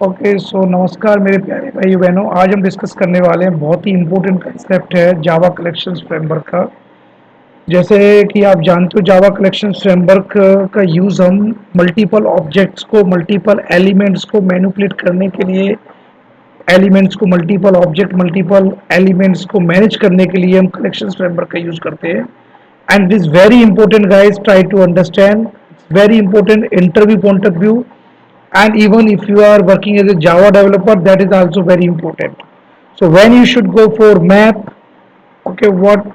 Okay so नमस्कार मेरे प्यारे भाई बहनों। आज हम डिस्कस करने वाले हैं, बहुत ही इम्पोर्टेंट कंसेप्ट है जावा कलेक्शंस फ्रेमवर्क का। जैसे कि आप जानते हो, जावा कलेक्शंस फ्रेमवर्क का यूज़ हम मल्टीपल ऑब्जेक्ट्स को, मल्टीपल एलिमेंट्स को मैनिपुलेट करने के लिए, एलिमेंट्स को मल्टीपल ऑब्जेक्ट, मल्टीपल एलिमेंट्स को मैनेज करने के लिए हम कलेक्शंस फ्रेमवर्क का यूज़ करते हैं। And it is very important guys, try to understand, very important interview point of view, and even if you are working as a Java developer, that is also very important. So when you should go for map, okay, what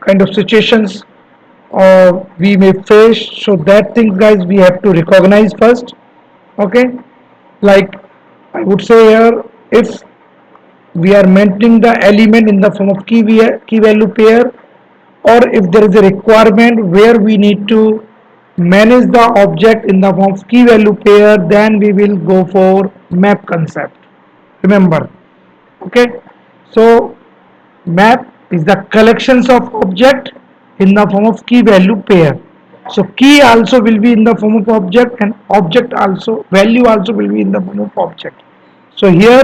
kind of situations we may face, so that things guys we have to recognize first. Okay, like I would say here, if we are maintaining the element in the form of key value pair, or if there is a requirement where we need to manage the object in the form of key value pair, then we will go for map concept. Remember, okay, so map is the collections of object in the form of key value pair. So key also will be in the form of object, and object also, value also will be in the form of object. So here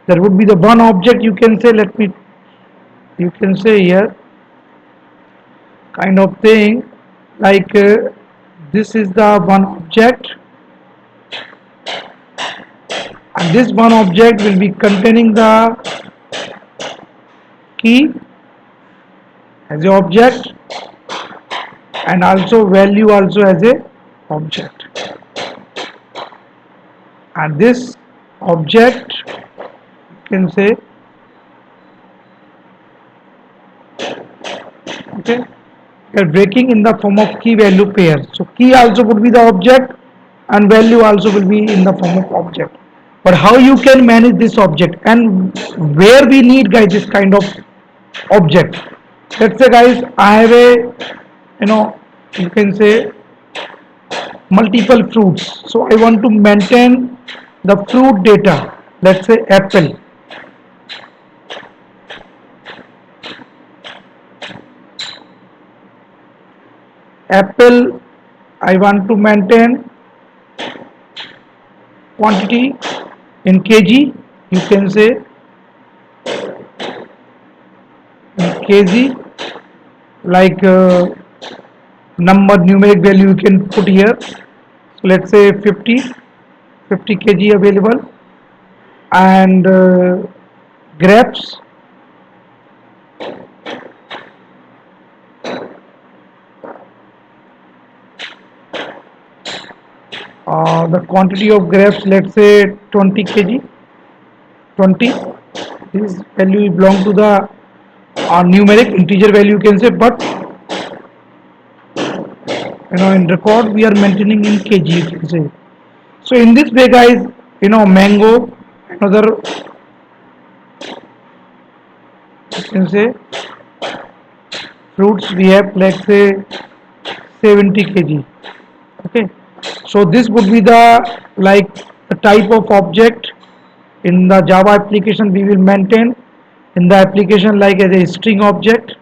there would be the one object, you can say, let me, you can say here kind of thing, like this is the one object, and this one object will be containing the key as a object, and also value also as a object. And this object, you can say, okay, we are breaking in the form of key value pair. So key also would be the object, and value also will be in the form of object. But how you can manage this object, and where we need guys this kind of object? Let's say guys, I have a, you know, you can say, multiple fruits, so I want to maintain the fruit data. Let's say apple, I want to maintain quantity in kg, you can say in kg, like number, numeric value you can put here. So let's say 50 kg available. And grapes, the quantity of grapes, let's say 20 kg, 20. This value belong to the numeric integer value, you can say, but in record we are maintaining in kg, you can say. So in this way guys, mango, another, you can say, fruits we have, let's say 70 kg. Okay, so this would be the, like, the type of object in the Java application we will maintain in the application, like as a string object.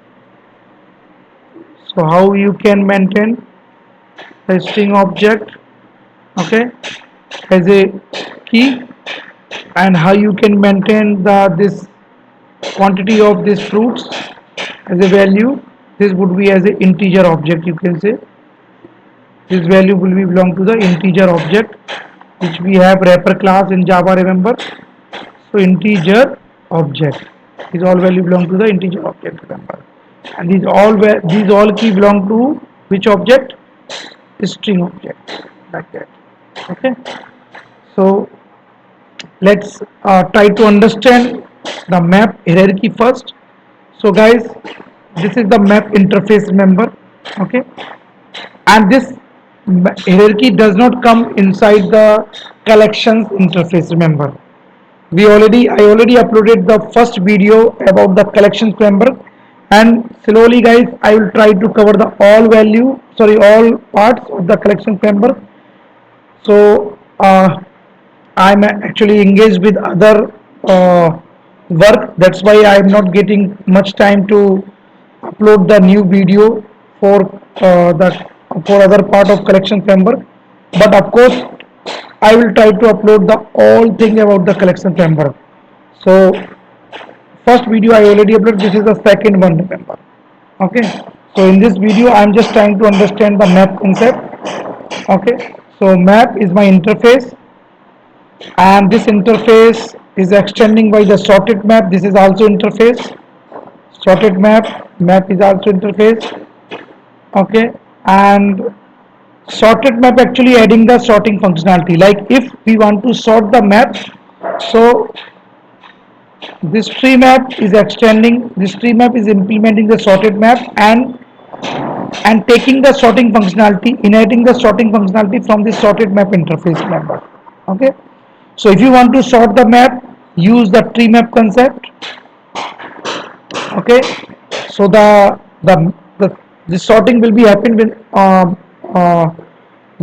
So how you can maintain the string object, okay, as a key, and how you can maintain the this quantity of these fruits as a value. This would be as a integer object, you can say. This value will be belong to the integer object, which we have wrapper class in Java, remember. So integer object, these all value belong to the integer object, remember. And these all key belong to which object? String object, like that. Okay, so let's try to understand the map hierarchy first. So guys, this is the map interface, remember. Okay, and this hierarchy does not come inside the collections interface, remember. I already uploaded the first video about the collections framework, and slowly guys I will try to cover the all parts of the collection framework. So I'm actually engaged with other work, that's why I'm not getting much time to upload the new video for the for other part of collection framework. But of course, I will try to upload the all thing about the collection framework. So first video I already uploaded, this is the second one, remember. Okay, so in this video I am just trying to understand the map concept. Okay, so map is my interface, and this interface is extending by the sorted map. This is also interface, sorted map is also interface. Okay, and sorted map actually adding the sorting functionality. Like if we want to sort the map, so this tree map is extending, this tree map is implementing the sorted map and taking the sorting functionality, inheriting the sorting functionality from the sorted map interface member. Okay, so if you want to sort the map, use the tree map concept. Okay, so the sorting will be happen with uh,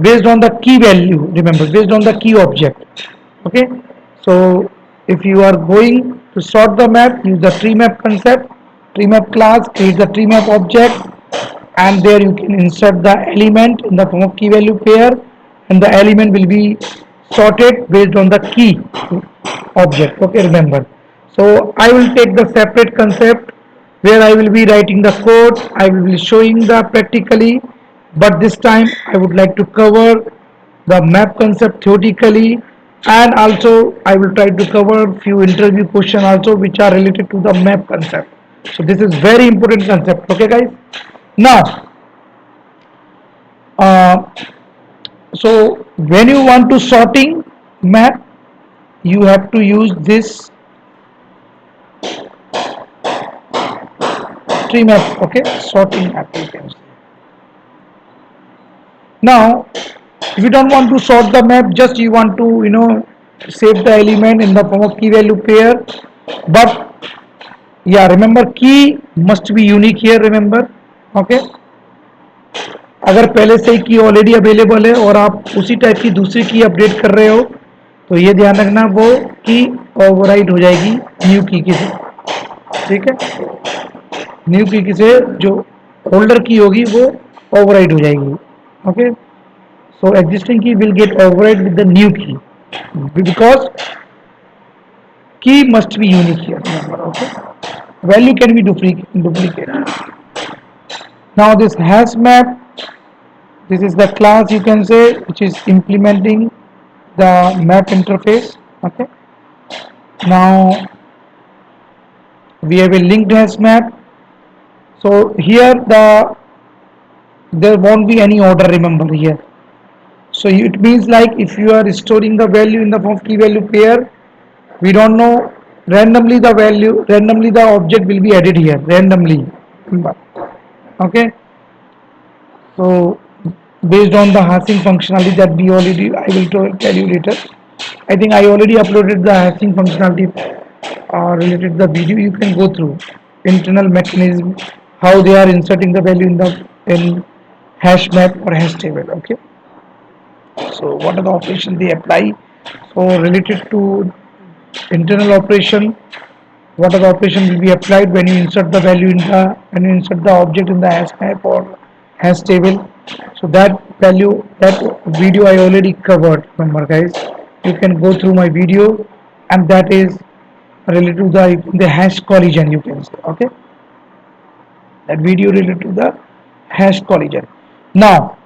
based on the key value, remember, based on the key object. Okay, so if you are going to sort the map, use the tree map concept, tree map class, create the tree map object, and there you can insert the element in the form of key value pair, and the element will be sorted based on the key object. Okay, remember. So I will take the separate concept where I will be writing the code, I will be showing the practically, but this time I would like to cover the map concept theoretically, and also I will try to cover few interview questions also which are related to the map concept. So this is very important concept. Okay guys, now uh, so when you want to sorting map, you have to use this tree map. Okay, sorting map you can say. Now if you don't want to sort the map, just you want to save the element in the form of key value pair, but yeah, remember key must be unique here, remember. Okay, अगर पहले से ही की already available है और आप उसी type की दूसरी की अपडेट कर रहे हो, तो ये ध्यान रखना वो की ओवरराइट हो जाएगी न्यू की से. ठीक है, न्यू की से जो ओल्डर की होगी वो ओवरराइट हो जाएगी. Okay, so existing key will get override with the new key because key must be unique here, remember. Okay, value can be duplicated. Now this hash map, this is the class you can say which is implementing the map interface. Okay, now we have a linked hash map. So here there won't be any order, remember here. So it means like if you are storing the value in the form of key value pair, we don't know, randomly the value, randomly the object will be added here randomly. Okay, so based on the hashing functionality that we already, I will tell you later. I think I already uploaded the hashing functionality related to the video. You can go through internal mechanism, how they are inserting the value in hash map or hash table. Okay, so what are the operations they apply? So related to internal operation, what are the operation will be applied when you insert the value in the, when you insert the object in the hash map or hash table. So that value, that video I already covered, remember guys. You can go through my video, and that is related to the hash collision, you can say. Okay, that video related to the hash collision. Now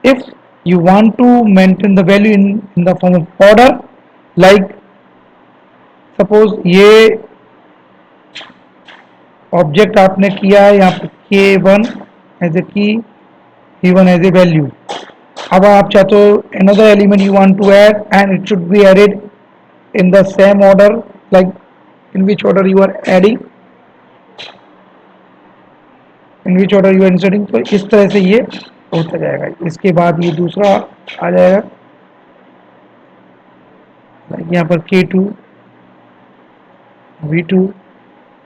if you want to maintain the value in the form of order, like suppose ये object आपने किया है यहाँ पे k1 as a की, k1 as a value. अब आप चाहते हो another element you want to add and it should be added in the same order, like in which order you are adding, in which order you are inserting. तो इस तरह से ये होता जाएगा. इसके बाद ये दूसरा आ जाएगा, यहाँ पर k2 v2.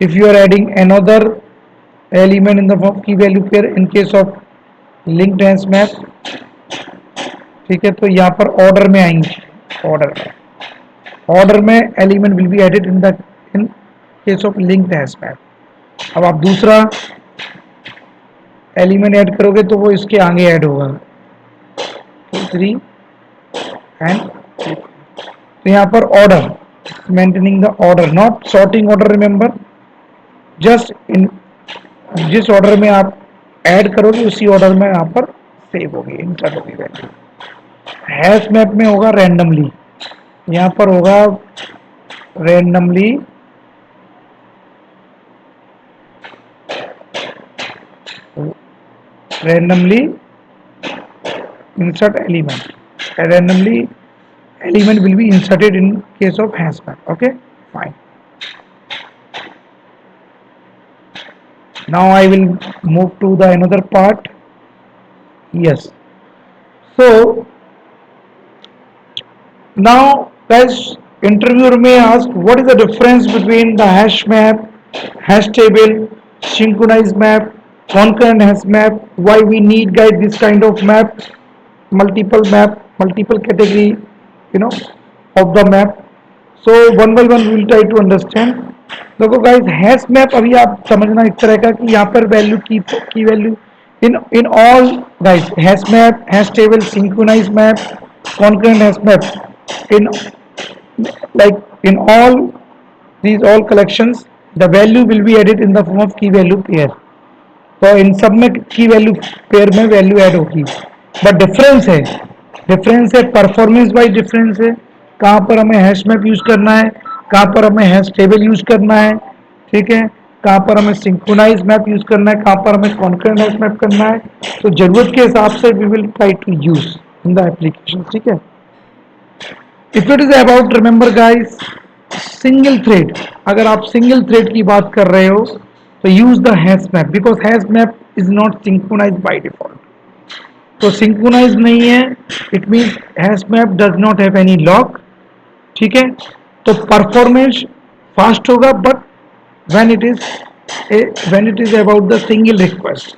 if you are adding another element in the form key value pair in case of linked hash map, ठीक है, तो यहाँ पर ऑर्डर में आएंगे. ऑर्डर में element will be added in case of linked hash map. अब आप दूसरा एलिमेंट ऐड करोगे तो वो इसके आगे ऐड होगा 2 3 एंड तो यहाँ पर order, maintaining the order, not sorting order, remember, just in जिस ऑर्डर में आप ऐड करोगे उसी ऑर्डर में यहाँ पर सेव होगी, इंसर्ट होगी वैल्यू। हैश मैप में होगा रैंडमली, यहाँ पर होगा randomly randomly insert element. A randomly element will be inserted in case of hash map. Okay, fine. Now I will move to the another part. Yes. So now guys, interviewer may ask what is the difference between the hash map, hash table, synchronized map, concurrent hash map, why we need guys this kind of map, multiple category, you know, of the map. So one by one we will try to understand. देखो guys, hash map अभी आप समझना इस तरह का कि यहाँ पर वैल्यू की value in all guys, hash map, hash table, synchronize map, concurrent hash map, in like in all these all collections the value will be added in the form of key value pair. तो इन सब में की value pair में value add होगी, but difference है performance wise difference है, कहाँ पर हमें हैश मैप यूज करना है, कहाँ पर हमें हैश टेबल यूज करना है, ठीक है, कहाँ पर हमें सिंक्रोनाइज मैप यूज करना है, कहाँ पर हमें कॉन्करेंट हैश मैप करना है। तो जरूरत के हिसाब से we will try to use in the application, ठीक है। If it is about, remember guys, single thread, अगर आप सिंगल थ्रेड की बात कर रहे हो तो use the hash map, because hash map is not synchronize by default. तो सिंक्रोनाइज नहीं है, it mean hash map does not have any lock, ठीक है। तो परफॉर्मेंस फास्ट होगा, but when it is about the single request,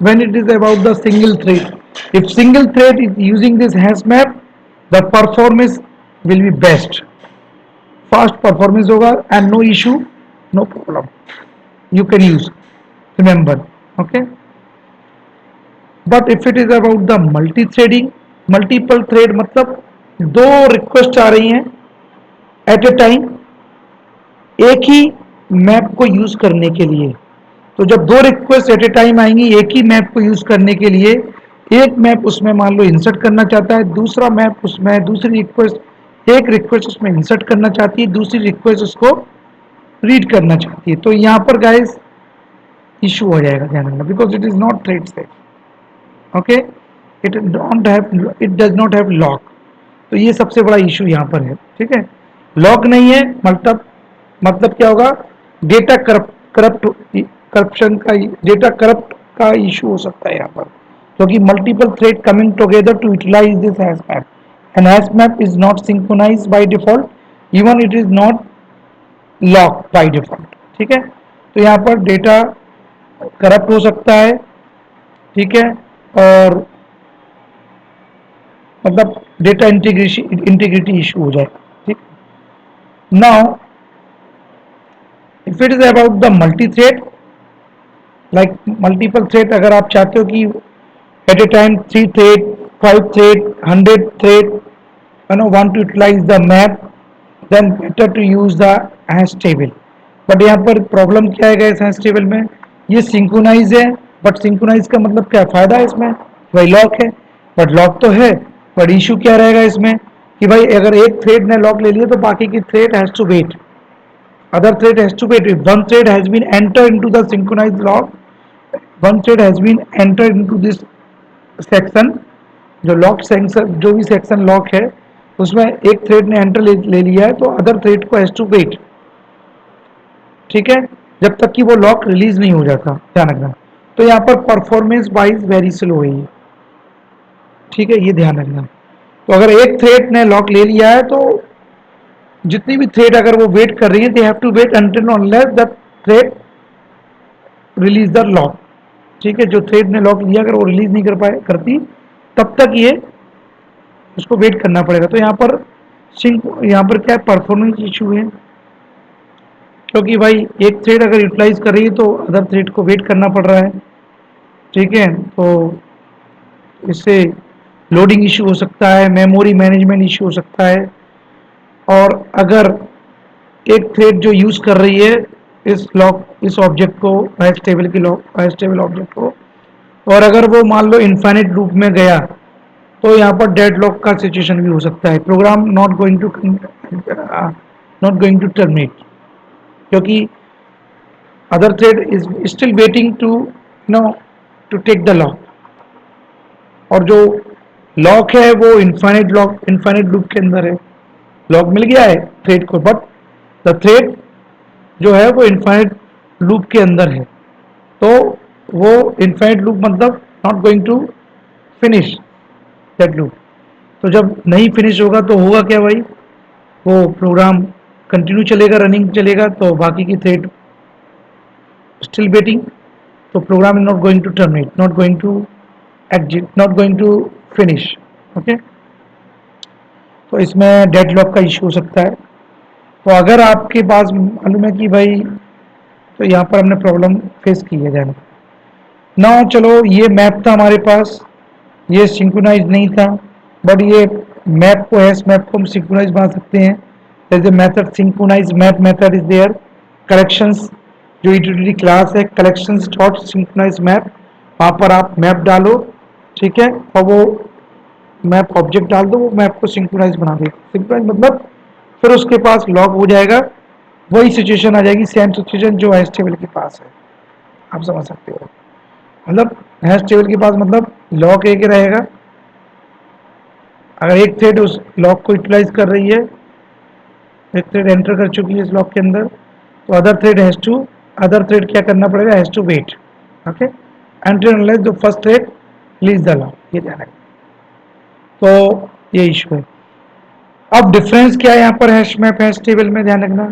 when it is about the single thread, if single thread is using this hash map, the performance will be best, fast performance होगा and no issue, no problem, you can use, remember, okay। but if it is about the multi threading, multiple thread मतलब दो request आ रही हैं eight a time एक ही map को use करने के लिए। तो जब दो रिक्वेस्ट एट ए टाइम आएंगी एक ही मैप को यूज करने के लिए, एक मैप उसमें मान लो इंसर्ट करना चाहता है, दूसरा मैप उसमें दूसरी रिक्वेस्ट, एक रिक्वेस्ट उसमें इंसर्ट करना चाहती है, दूसरी रिक्वेस्ट उसको रीड करना चाहती है। तो यहाँ पर गाइस इशू हो जाएगा, ध्यान रखना, because it is not thread safe, okay, it does not have lock. तो ये सबसे बड़ा इशू यहाँ पर है, ठीक है। लॉक नहीं है मतलब क्या होगा, डेटा करप्शन का, डेटा करप्ट का इशू हो सकता है यहाँ पर, क्योंकि multiple thread coming together to utilize this hash map, and hash map is not synchronized by default, even it is not lock by default, ठीक है। तो यहाँ पर डेटा करप्ट हो सकता है, ठीक है, और मतलब डेटा इंटीग्रिटी इशू हो जाएगा, ठीक। Now if it is about the multi thread, like multiple thread, अगर आप चाहते हो कि at a time 3 thread, 5 thread, 100 thread, you know, want to utilize the map, then better to use the hash table. But यहाँ पर problem क्या है इस हैश टेबल में, ये सिंक्रोनाइज है, बट सिंक्रोनाइज का मतलब क्या फायदा है इसमें, भाई लॉक है, बट लॉक तो है, बट इशू क्या रहेगा इसमें कि भाई अगर एक थ्रेड ने लॉक ले लिया तो बाकी की thread has to wait, other thread has to wait. If one thread has been entered into the synchronized log, one thread has been entered into this section, जो लॉक सेक्शन, जो भी section lock है उसमें एक thread ने enter ले लिया है, तो अदर थ्रेड को हैज टू वेट, ठीक है, जब तक कि वो लॉक रिलीज नहीं हो जाता, ध्यान रखना। तो यहाँ पर परफॉर्मेंस वाइज वेरी स्लो है ये, ठीक है, ये ध्यान रखना। तो अगर एक थ्रेड ने लॉक ले लिया है तो जितनी भी थ्रेड अगर वो वेट कर रही है, they have to wait until unless the thread release the lock, ठीक है। जो थ्रेड ने लॉक लिया अगर वो रिलीज नहीं करती तब तक ये उसको वेट करना पड़ेगा। तो यहाँ पर क्या परफॉर्मेंस इशू है, क्योंकि भाई एक थ्रेड अगर यूटिलाइज कर रही है तो अदर थ्रेड को वेट करना पड़ रहा है, ठीक है। तो इससे लोडिंग इशू हो सकता है, मेमोरी मैनेजमेंट इशू हो सकता है। और अगर एक थ्रेड जो यूज कर रही है इस ऑब्जेक्ट को, हैश टेबल की हैश टेबल ऑब्जेक्ट को, और अगर वो मान लो इनफाइनाइट लूप में गया, तो यहाँ पर डेड लॉक का सिचुएशन भी हो सकता है, program not going to terminate, क्योंकि other thread is still waiting to know to take the lock, और जो लॉक है वो इनफाइनाइट लूप के अंदर है, लॉक मिल गया है थ्रेड को, बट द थ्रेड जो है वो इनफाइनाइट लूप के अंदर है। तो वो इनफाइनाइट लूप मतलब not going to finish that loop. तो जब नहीं फिनिश होगा तो होगा क्या भाई, वो प्रोग्राम कंटिन्यू चलेगा, रनिंग चलेगा, तो बाकी की थ्रेड स्टिल वेटिंग, तो program is not going to terminate, not going to exit, not going to finish. Okay, तो इसमें डेडलॉक का इशू हो सकता है। तो अगर आपके पास मालूम है कि भाई, तो यहाँ पर हमने प्रॉब्लम फेस की है देन ना, चलो ये मैप था हमारे पास, ये सिंक्रोनाइज नहीं था, बट ये मैप को हैश मैप को हम सिंक्रोनाइज बना सकते हैं। जैसे method synchronize map method is there, collections जो यूटिलिटी क्लास है, कलेक्शंस डॉट सिंक्रोनाइज मैप, वहाँ पर आप मैप डालो, ठीक है, और वो मैप ऑब्जेक्ट डाल दो, वो मैप को सिंक्रोनाइज बना देगा। सिंक्रोनाइज मतलब फिर उसके पास लॉग हो जाएगा, वही सिचुएशन आ जाएगी, सेम सिचुएशन जो हैश टेबल के पास है, आप समझ सकते हो। मतलब हैश टेबल के पास मतलब लॉक एक ही रहेगा, अगर एक थ्रेड उस लॉक को यूटिलाइज कर रही है, एक थ्रेड एंटर कर चुकी है इस लॉक के अंदर, तो अदर थ्रेड क्या करना पड़ेगा, has to wait. Okay, enter unless the first thread lease the lock, ये ध्यान रखना। तो ये इशू है। अब डिफरेंस क्या है यहाँ पर हैश मैप हैश टेबल में, ध्यान रखना।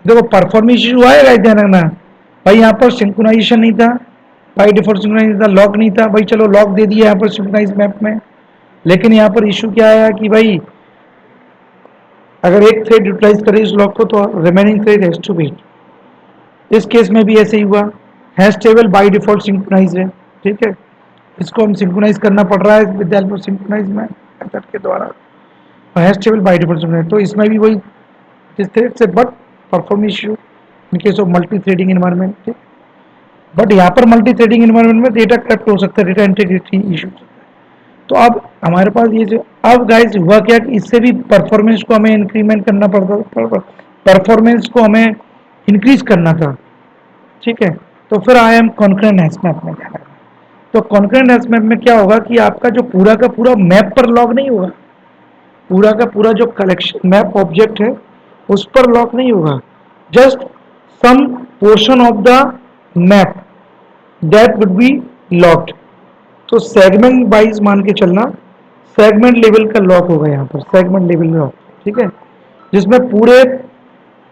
देखो परफॉर्मेंस इशू आएगा, ध्यान रखना भाई, यहाँ पर सिंक्रोनाइजेशन नहीं था, बाई डिफॉल्ट सिंक्रोनाइज था, लॉक नहीं था भाई, चलो लॉक दे दिया यहाँ पर सिंक्रोनाइज मैप में। लेकिन यहाँ पर इशू क्या आया कि भाई अगर एक थ्रेड यूटिलाइज करे इस लॉक को, तो remaining thread has to wait. इस केस में भी ऐसे ही हुआ, hash table by default synchronize है, ठीक है, इसको हम सिंक्रोनाइज करना पड़ रहा है with help of synchronize method के द्वारा, hash table by default synchronize. तो इसमें भी वही दिस थ्रेड से, but performance issue in case of multi threading environment, ठीक। बट यहाँ पर मल्टी थ्रेडिंग एनवायरनमेंट में डेटा करप्ट हो सकता है, डेटा इंटीग्रिटी इशू। तो अब हमारे पास ये जो अब गाइस हुआ क्या कि इससे भी परफॉर्मेंस को हमें इंक्रीमेंट करना पड़ता, परफॉर्मेंस को हमें इंक्रीज करना था, ठीक है। तो फिर आए हम कॉन्करेंट हैश मैप में क्या करना। तो कॉन्करेंट हैश मैप में क्या होगा कि आपका जो पूरा का पूरा मैप पर लॉग नहीं होगा, पूरा का पूरा जो कलेक्शन मैप ऑब्जेक्ट है उस पर लॉक नहीं होगा, just some portion of the map that would be locked. तो सेगमेंट वाइज मान के चलना, सेगमेंट लेवल का लॉक होगा यहाँ पर, सेगमेंट लेवल लॉक, ठीक है, जिसमें पूरे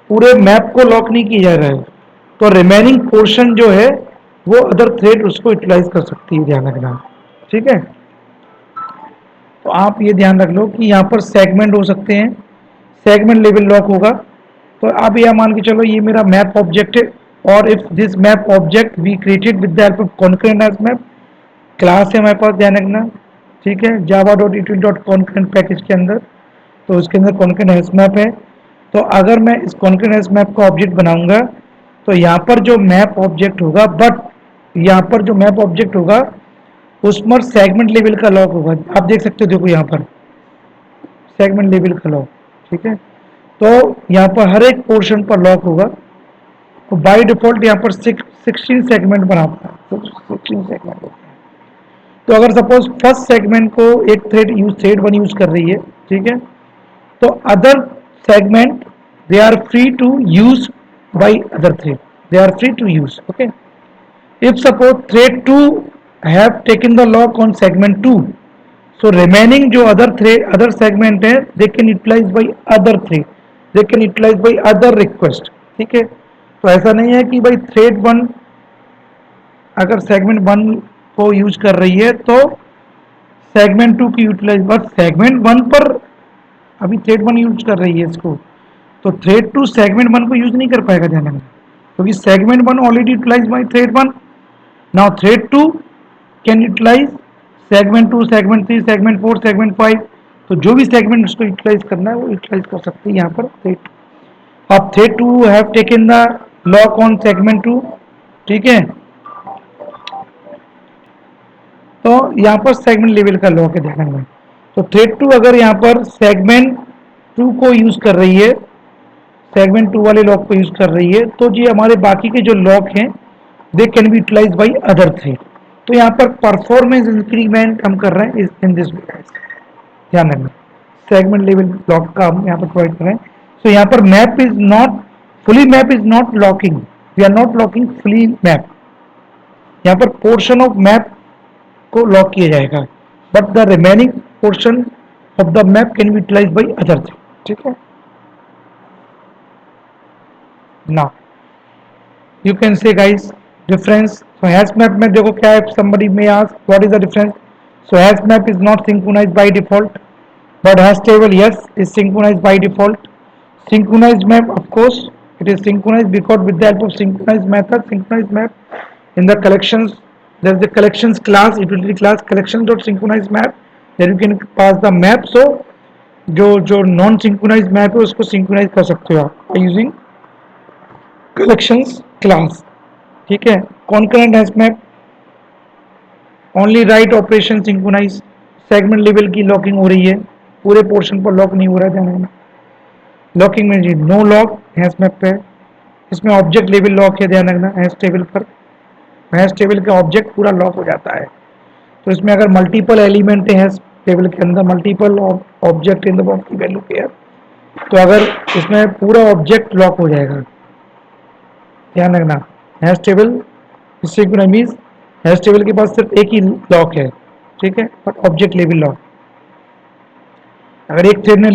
पूरे मैप को लॉक नहीं किया जा रहा है। तो रिमेनिंग पोर्शन जो है वो अदर थ्रेड उसको यूटिलाइज कर सकती है, ध्यान रखना, ठीक है। तो आप ये ध्यान रख लो कि यहाँ पर सेगमेंट हो सकते हैं, सेगमेंट लेवल लॉक होगा। तो आप यह मान के चलो ये मेरा मैप ऑब्जेक्ट है, और if this map object we created with the help of concurrent hash map, class है हमारे पास, ध्यान रखना, ठीक है, java.util.concurrent पैकेज के अंदर, तो उसके अंदर कॉन्करेंट हैश मैप है। तो अगर मैं इस कॉन्करेंट हैश मैप का ऑब्जेक्ट बनाऊंगा, तो यहाँ पर जो मैप ऑब्जेक्ट होगा, बट यहाँ पर जो मैप ऑब्जेक्ट होगा उसमें सेगमेंट लेवल का लॉक होगा, आप देख सकते हो, देखो यहाँ पर सेगमेंट लेवल का लॉक, ठीक है। तो यहाँ पर हर एक पोर्शन पर लॉक होगा, तो बाय डिफॉल्ट यहाँ पर 16 सेगमेंट बनाता है, तो 16 सेगमेंट होता है। तो अगर सपोज फर्स्ट सेगमेंट को एक थ्रेड वन यूज कर रही है, ठीक है, तो other segment they are free to use by other thread, they are free to use, okay. If suppose thread two have taken the lock on segment two, so remaining जो other segment है they can utilize by other thread, they can utilize by other request, ठीक है। तो ऐसा नहीं है कि भाई थ्रेड वन अगर सेगमेंट वन को यूज कर रही है तो सेगमेंट टू की यूटिलाइज, बट सेगमेंट वन पर अभी थ्रेड वन यूज कर रही है इसको, तो थ्रेड टू सेगमेंट वन को यूज नहीं कर पाएगा, ध्यान रखना, क्योंकि segment one already utilize by thread one. Now thread two can utilize segment 2, segment 3, segment 4, segment 5, तो जो भी सेगमेंट उसको यूटिलाइज करना है वो यूटिलाइज कर सकते हैं यहाँ पर थ्रेड। अब thread 2 have taken the lock on segment 2, ठीक है। तो यहाँ पर सेगमेंट लेवल का लॉक है, ध्यान में। तो थ्रेड 2 अगर यहाँ पर सेगमेंट 2 को यूज कर रही है, सेगमेंट 2 वाले लॉक को यूज कर रही है, तो जी हमारे बाकी के जो लॉक हैं they can be utilize by other thread. तो यहाँ पर परफॉर्मेंस इंक्रीमेंट हम कर रहे हैं इन दिस वे, ध्यान रखना। सेगमेंट लेवल लॉक का हम यहाँ पर प्रोवाइड कर रहे हैं। सो यहाँ पर map is not fully, map is not locking, we are not locking fully map. यहाँ पर पोर्शन ऑफ मैप को लॉक किया जाएगा, but the remaining portion of the map can be utilize by other thread, ठीक है ना। You can say guys difference. So hash map में देखो क्या है, somebody may ask what is the difference. So hash map is not synchronized by default, but hash table yes is synchronized by default. Synchronized map, of course it is synchronized because with the help of synchronized method, synchronized map in the collections, there is the collections class, utility class collection dot synchronized map, there you can pass the map. So जो non synchronise map है उसको synchronise कर सकते हो आप using collections class, ठीक है। Concurrent hash map only write operation synchronize, segment level की लॉकिंग हो रही है, पूरे पोर्शन पर लॉक नहीं हो रहा है, ध्यान रखना। लॉकिंग में जी नो लॉक हैश मैप पे, इसमें ऑब्जेक्ट लेवल लॉक है, ध्यान रखना। हैश टेबल पर हैश टेबल का ऑब्जेक्ट पूरा लॉक हो जाता है। तो इसमें अगर मल्टीपल एलिमेंट है हैश टेबल के अंदर, multiple object in the box की वैल्यू पेयर, तो अगर इसमें पूरा ऑब्जेक्ट लॉक हो जाएगा, ध्यान रखना। हैश टेबल इससे मीन्स हैश टेबल के पास सिर्फ एक ही लॉक है, ठीक है, बट ऑब्जेक्ट लेवल लॉक। अगर एक थ्रेड ने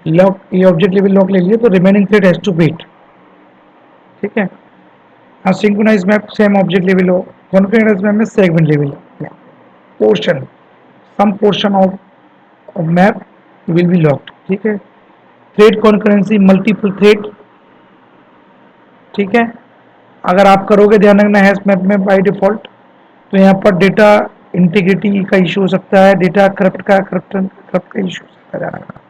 लॉक ये ऑब्जेक्ट लेवल लॉक ले लिया तो remaining thread has to wait, ठीक है। Synchronize map same object level हो, कॉन्करेंट मैप में segment level portion, some portion of map will be locked, ठीक है। थ्रेड कॉन्करेंसी मल्टीपल थ्रेड, ठीक है। अगर आप करोगे ध्यान रखना हैश मैप में बाय डिफॉल्ट, तो यहाँ पर डेटा इंटीग्रिटी का इशू हो सकता है, डेटा करप्ट का इशू हो सकता है, ध्यान रखना।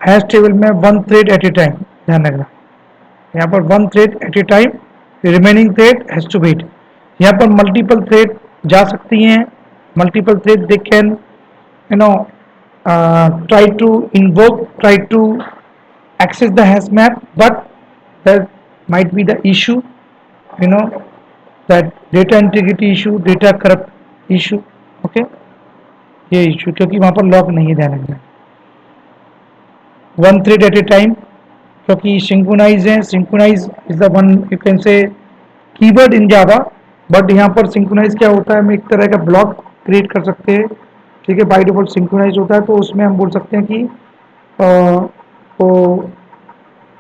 हैश टेबल में one thread at a time, ध्यान रखना। यहाँ पर one thread at a time, remaining thread has to wait. यहाँ पर मल्टीपल थ्रेड जा सकती हैं, multiple thread they can you know try to invoke, try to access the hash map, but there might be the issue, you know, that data integrity issue, data corrupt issue, okay, ये issue क्योंकि वहां पर lock नहीं है, ध्यान रखना। One thread at a time, क्योंकि synchronize है, synchronize is the one you can say keyword in Java, but यहाँ पर सिंक्रोनाइज क्या होता है, हम एक तरह का ब्लॉक क्रिएट कर सकते हैं, ठीक है। बाय डिफॉल्ट सिंक्रोनाइज होता है, तो उसमें हम बोल सकते हैं कि तो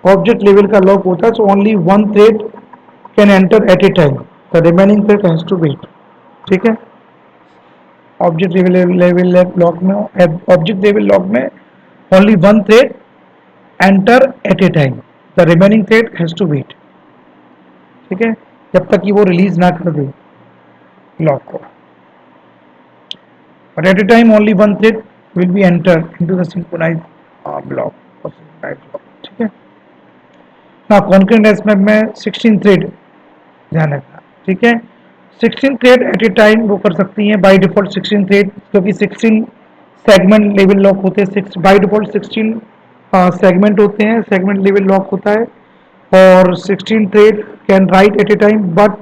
ऑब्जेक्ट लेवल का लॉक होता है, so only one thread can enter at a time, the remaining thread has to wait, ठीक है। ऑब्जेक्ट लेवल लॉक में, ऑब्जेक्ट लेवल लॉक में only one thread enter at a time, the remaining thread has to wait, ठीक है, जब तक कि वो रिलीज ना कर दे लॉक को। But at a time only one thread will be enter into the synchronize block, ठीक है ना। कॉन्करेंट हैश मैप में 16 थ्रेड, ध्यान रखना, ठीक है। 16 थ्रेड एट ए टाइम वो कर सकती हैं बाय डिफॉल्ट 16 थ्रेड, क्योंकि 16 सेगमेंट लेवल लॉक होते हैं, बाय डिफॉल्ट 16 सेगमेंट होते हैं, सेगमेंट लेवल लॉक होता है, और 16 thread can write at a time, but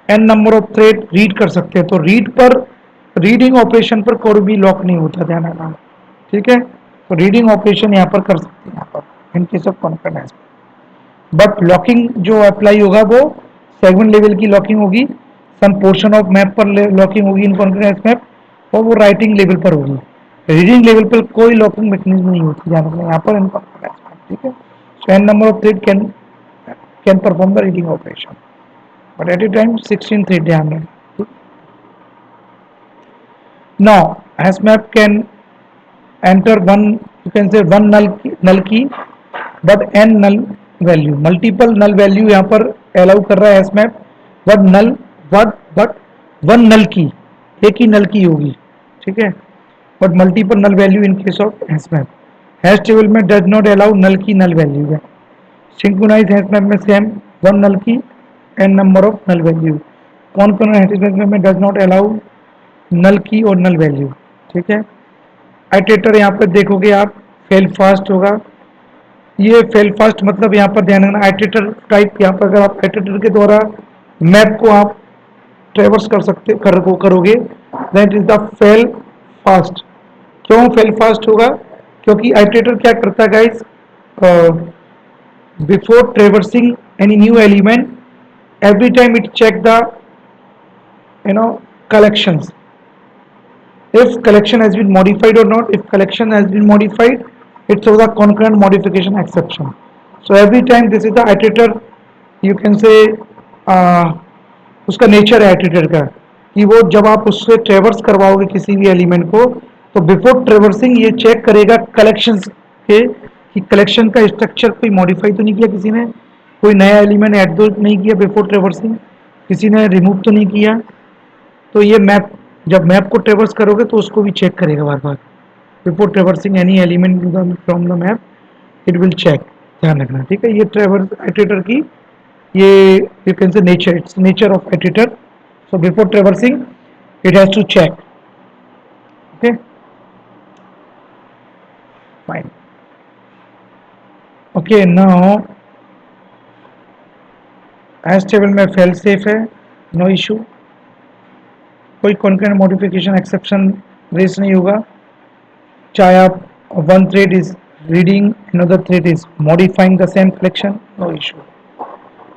n number of thread read कर सकते हैं। तो रीड पर, रीडिंग ऑपरेशन पर कोई भी लॉक नहीं होता, ध्यान रखना, ठीक है। तो रीडिंग ऑपरेशन यहाँ पर कर सकते हैं, यहाँ पर इन case of concurrent hash map, but locking जो अप्लाई होगा वो सेगमेंट लेवल की लॉकिंग होगी, सम पोर्शन ऑफ मैप पर लॉकिंग होगी इन कॉन्करेंट मैप, और वो राइटिंग लेवल पर होगी, रीडिंग लेवल पर कोई लॉकिंग मैकेनिज्म नहीं होती, ध्यान रखना यहाँ पर इन कॉन्करेंट मैप, ठीक है। So N number of thread can perform the reading operation, but at a time 16 thread, ध्यान रखना। Now hash map can enter one, you can say one null key but n null value, multiple null value यहाँ पर allow कर रहा है hash map, but one null key, एक ही null key होगी, ठीक है, but multiple null value in case of hash map. Hash table में does not allow null key null value है। सिंक्रोनाइज हैश मैप में same one null key n number of null value. कौन hash map में does not allow null key और null value, ठीक है। Iterator यहाँ पर देखोगे आप फेल फास्ट होगा। ये फेल फास्ट मतलब यहाँ पर ध्यान रखना आइटरेटर टाइप, यहाँ पर अगर आप आइटरेटर के द्वारा मैप को आप ट्रेवर्स कर सकते करोगे that is the fail fast. क्यों फेल फास्ट होगा? क्योंकि आइटरेटर क्या करता है guys, before traversing any new element every time it check the collections, if collection has been modified or not. If collection has been modified, it shows the concurrent modification exception. So every time this is the iterator, you can say उसका nature है iterator का कि वो जब आप उससे ट्रेवर्स करवाओगे किसी भी एलिमेंट को, तो बिफोर ट्रेवर्सिंग ये चेक करेगा कलेक्शंस के कि कलेक्शन का स्ट्रक्चर कोई मॉडिफाई तो नहीं किया किसी ने, कोई नया एलिमेंट ऐड तो नहीं किया बिफोर ट्रेवर्सिंग, किसी ने रिमूव तो नहीं किया। तो ये मैप जब मैप को ट्रेवर्स करोगे तो उसको भी चेक करेगा बार बार before traversing any element from the map, it will check. ध्यान रखना, ठीक है। ये ट्रेवर्स इटरेटर की ये you can say nature, it's nature of iterator. So before traversing it has to check, okay fine. Okay now hash table में fail safe है, no issue, कोई कॉन्करेंट मॉडिफिकेशन एक्सेप्शन रेस नहीं होगा, चाहे आप one thread is reading, another thread is modifying the same collection, no issue.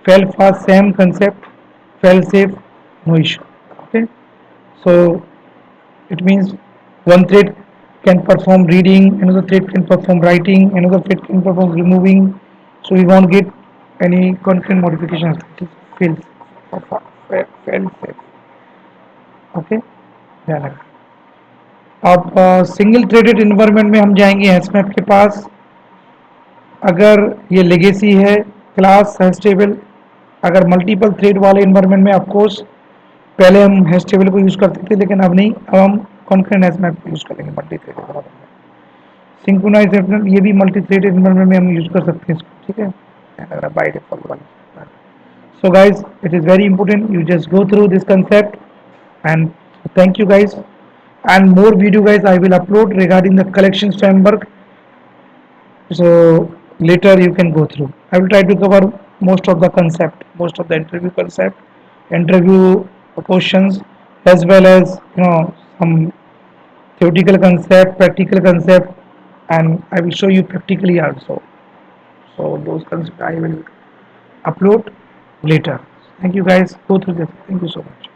Fail fast, same concept, fail safe, no issue. Okay, so it means one thread can perform reading, another thread can perform writing, another thread can perform removing, so we won't get any concurrent modification. Fail safe, okay, ध्यान रखना। अब single threaded environment में हम जाएंगे हैशमैप के पास। अगर ये legacy है क्लास हैश टेबल, अगर मल्टीपल थ्रेड वाले इन्वायरमेंट में ऑफकोर्स पहले हम हैश टेबल को यूज़ करते थे, लेकिन अब नहीं, अब हम कॉन्करेंट हैशमैप को यूज़ करेंगे मल्टी थ्रेड इन्वायरमेंट में। सिंक्रोनाइज हैशमैप ये भी मल्टी थ्रेड इन्वायरमेंट में हम यूज़ कर सकते हैं इसको, ठीक है, बाय डिफॉल्ट वाला। So guys, it is very important you just go through this concept, and thank you guys, and more video guys I will upload regarding the collections framework, so later you can go through. I will try to cover most of the concept, most of the interview concept, interview questions, as well as some theoretical concept, practical concept, and I will show you practically also. So those concepts I will upload later. Thank you guys, go through this. Thank you so much.